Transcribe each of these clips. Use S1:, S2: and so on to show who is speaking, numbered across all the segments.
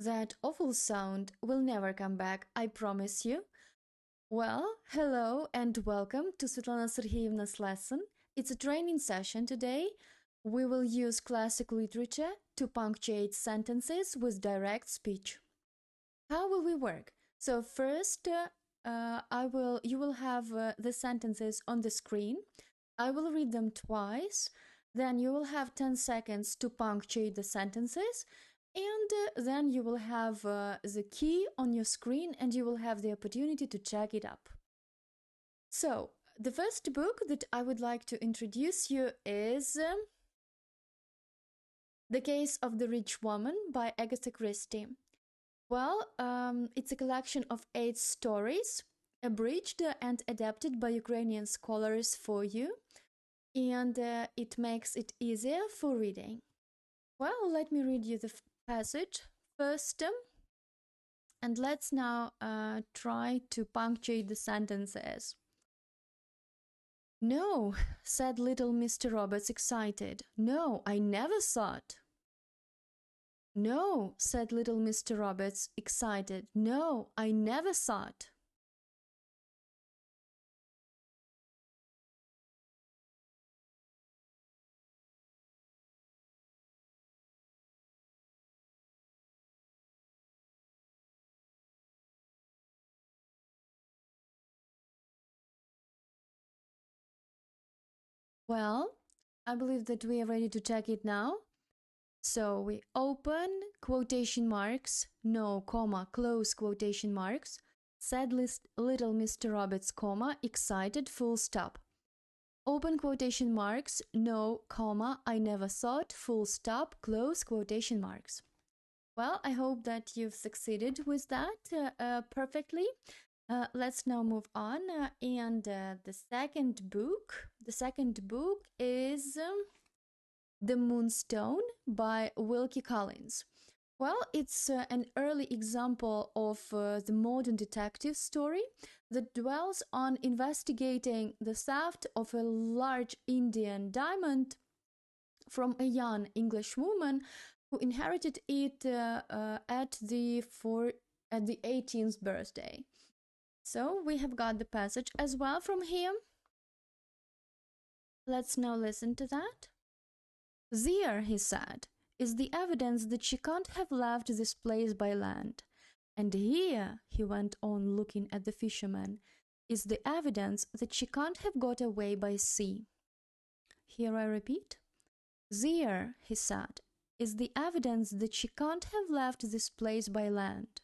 S1: That awful sound will never come back, I promise you. Well, hello and welcome to Svetlana Sergeyevna's lesson. It's a training session today. We will use classic literature to punctuate sentences with direct speech. How will we work? So first, you will have the sentences on the screen. I will read them twice. Then you will have 10 seconds to punctuate the sentences. And then you will have the key on your screen and you will have the opportunity to check it up. So, the first book that I would like to introduce you is The Case of the Rich Woman by Agatha Christie. Well, it's a collection of 8 stories, abridged and adapted by Ukrainian scholars for you, and it makes it easier for reading. Well, let me read you the passage first, and let's now try to punctuate the sentences. No, said little Mr. Roberts, excited. No, I never thought. No, said little Mr. Roberts, excited. No, I never thought. Well, I believe that we are ready to check it now. So we open quotation marks, no, comma, close quotation marks, said little Mr. Roberts, comma, excited, full stop. Open quotation marks, no, comma, I never thought, full stop, close quotation marks. Well, I hope that you've succeeded with that perfectly. Let's now move on, and the second book is The Moonstone by Wilkie Collins. Well, it's an early example of the modern detective story that dwells on investigating the theft of a large Indian diamond from a young English woman who inherited it at the 18th birthday. So we have got the passage as well from him. Let's now listen to that. There, he said, is the evidence that she can't have left this place by land. And here, he went on looking at the fisherman, is the evidence that she can't have got away by sea. Here I repeat. There, he said, is the evidence that she can't have left this place by land.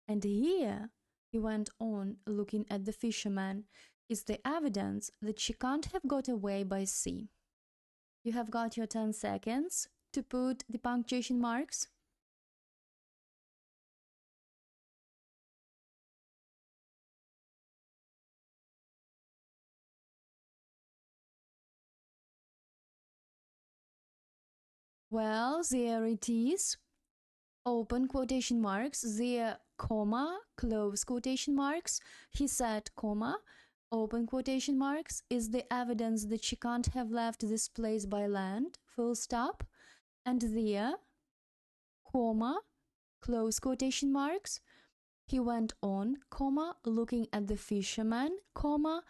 S1: And here, he went on looking at the fisherman, is the evidence that she can't have got away by sea. You have got your 10 seconds to put the punctuation marks. Well, there it is. Open quotation marks, there, comma, close quotation marks. He said, comma, open quotation marks, is the evidence that she can't have left this place by land, full stop. And there, comma, close quotation marks. He went on, comma, looking at the fisherman, comma,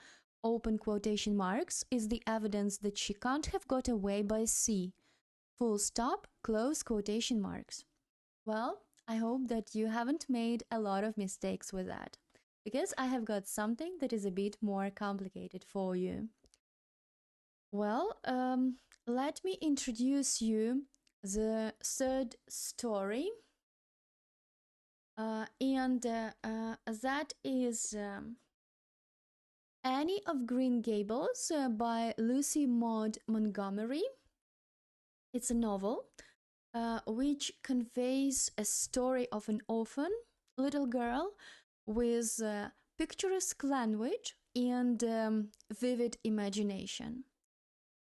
S1: open quotation marks, is the evidence that she can't have got away by sea. Full stop, close quotation marks. Well, I hope that you haven't made a lot of mistakes with that, because I have got something that is a bit more complicated for you. Well, let me introduce you the third story, and that is Annie of Green Gables by Lucy Maud Montgomery. It's a novel which conveys a story of an orphan little girl with picturesque language and vivid imagination.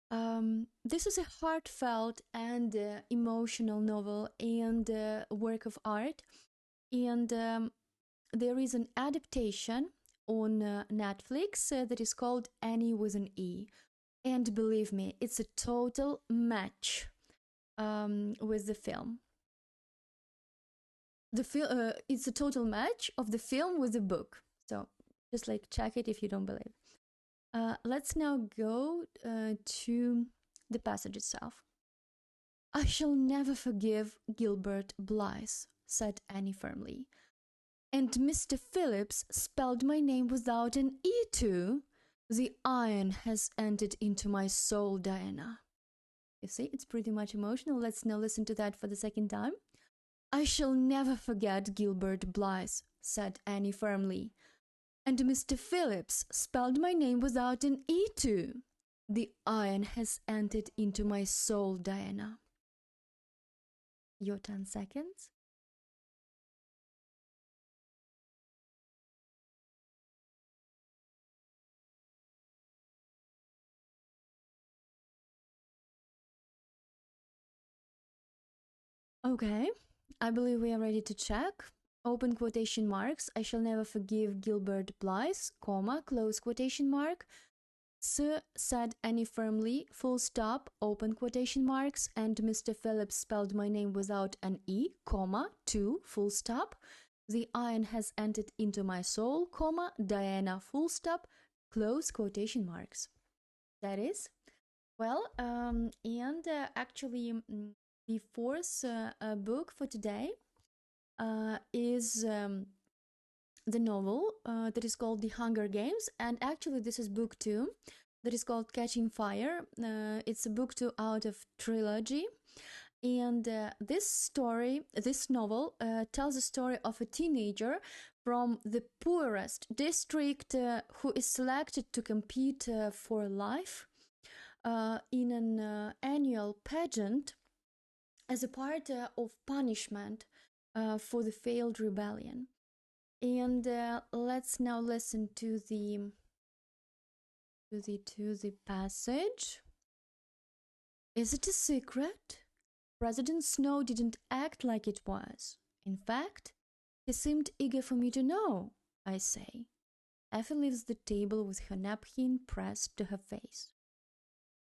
S1: This is a heartfelt and emotional novel and work of art, and there is an adaptation on Netflix that is called Annie with an E. And believe me, it's a total match with the film. it's a total match of the film with the book. So just like check it if you don't believe. Let's now go to the passage itself. "I shall never forgive Gilbert Blythe," said Annie firmly. "And Mr. Phillips spelled my name without an E too. The iron has entered into my soul, Diana." You see, it's pretty much emotional. Let's now listen to that for the second time. "I shall never forget Gilbert Blythe," said Annie firmly. "And Mr. Phillips spelled my name without an E too. The iron has entered into my soul, Diana." Your 10 seconds. Okay, I believe we are ready to check. Open quotation marks. "I shall never forgive Gilbert Blythe, comma, close quotation mark. Sir," said Annie firmly, full stop, open quotation marks. "And Mr. Phillips spelled my name without an E, comma, 2, full stop. The iron has entered into my soul, comma, Diana, full stop, close quotation marks." That is. Well, actually, the fourth book for today is the novel that is called The Hunger Games, and actually this is book 2 that is called Catching Fire. It's a book 2 out of trilogy, and this novel tells the story of a teenager from the poorest district who is selected to compete for life in an annual pageant as a part of punishment for the failed rebellion. And let's now listen to the passage. "Is it a secret? President Snow didn't act like it was. In fact, he seemed eager for me to know, I say." Effie leaves the table with her napkin pressed to her face.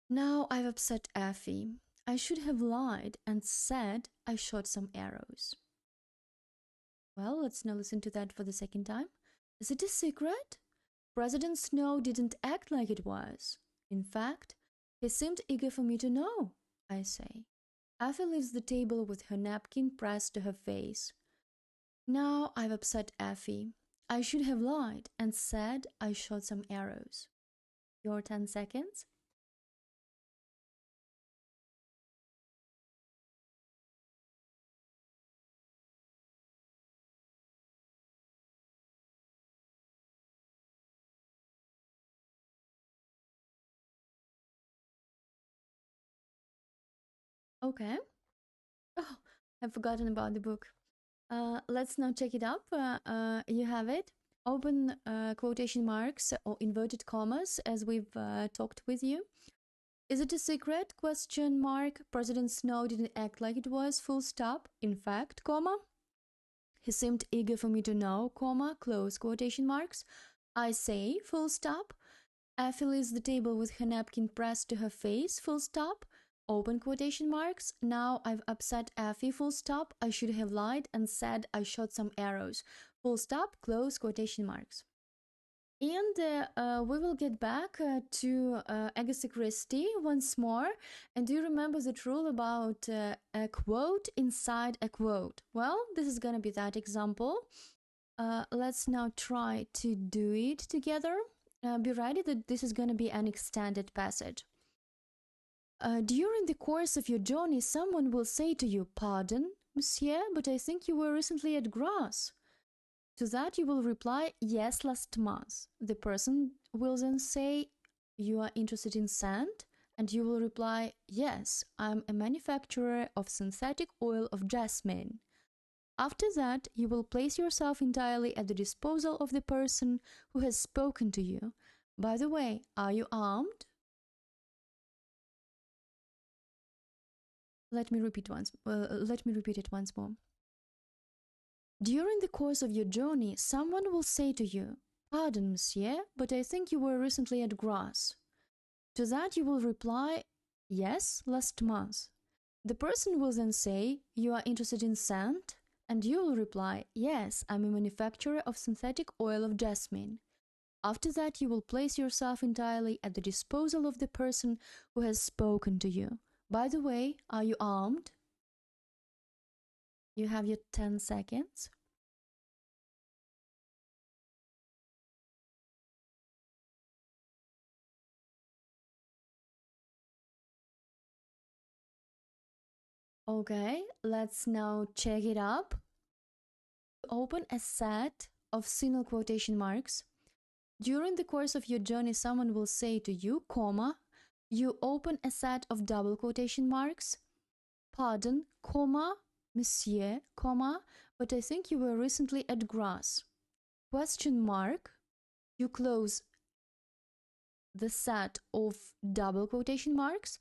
S1: "Now I've upset Effie. I should have lied and said I shot some arrows." Well, let's now listen to that for the second time. "Is it a secret? President Snow didn't act like it was. In fact, he seemed eager for me to know, I say." Effie leaves the table with her napkin pressed to her face. "Now I've upset Effie. I should have lied and said I shot some arrows." Your 10 seconds. Okay. Oh, I've forgotten about the book. Let's now check it up. You have it. Open quotation marks or inverted commas as we've talked with you. "Is it a secret? Question mark. President Snow didn't act like it was. Full stop. In fact, comma. He seemed eager for me to know, comma, close quotation marks. I say, full stop. Effie leaves the table with her napkin pressed to her face, full stop. Open quotation marks. Now I've upset Effie, full stop. I should have lied and said I shot some arrows. Full stop, close quotation marks." And we will get back to Agatha Christie once more. And do you remember that rule about a quote inside a quote? Well, this is gonna be that example. Let's now try to do it together. Be ready that this is gonna be an extended passage. "During the course of your journey, someone will say to you, 'Pardon, monsieur, but I think you were recently at grass.' To that you will reply, 'Yes, last month.' The person will then say, 'You are interested in sand?' And you will reply, 'Yes, I'm a manufacturer of synthetic oil of jasmine.' After that, you will place yourself entirely at the disposal of the person who has spoken to you. By the way, are you armed?" Let me repeat it once more. During the course of your journey, someone will say to you, "Pardon, monsieur, but I think you were recently at grass." To that you will reply, "Yes, last month." The person will then say, "You are interested in sand?" And you will reply, yes, I'm a manufacturer of synthetic oil of jasmine. After that, you will place yourself entirely at the disposal of the person who has spoken to you. By the way, are you armed? You have your 10 seconds. Okay, let's now check it up. Open a set of single quotation marks. During the course of your journey, someone will say to you, comma, you open a set of double quotation marks. Pardon, comma, monsieur, comma, but I think you were recently at grass. Question mark, you close the set of double quotation marks.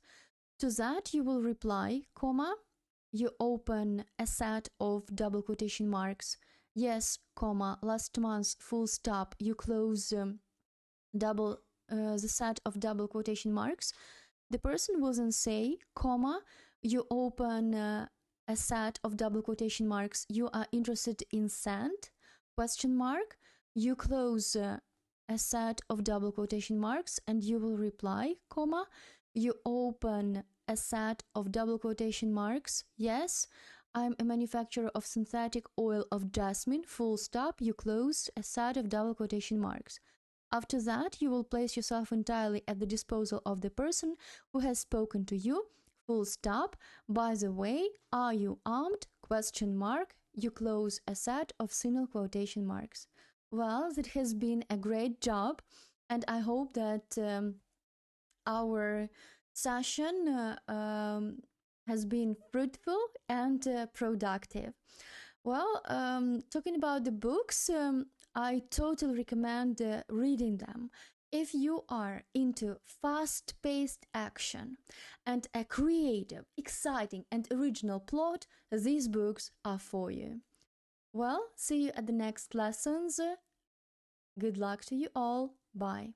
S1: To that you will reply, comma, you open a set of double quotation marks. Yes, comma, last month, full stop, you close the set of double quotation marks. The person will then say, comma, you open a set of double quotation marks. You are interested in sand? Question mark. You close a set of double quotation marks and you will reply, comma, you open a set of double quotation marks. Yes, I'm a manufacturer of synthetic oil of jasmine, full stop. You close a set of double quotation marks. After that, you will place yourself entirely at the disposal of the person who has spoken to you, full stop. By the way, are you armed? Question mark. You close a set of single quotation marks. Well, that has been a great job, and I hope that our session has been fruitful and productive. Well, talking about the books, I totally recommend reading them. If you are into fast-paced action and a creative, exciting, and original plot, these books are for you. Well, see you at the next lessons. Good luck to you all. Bye.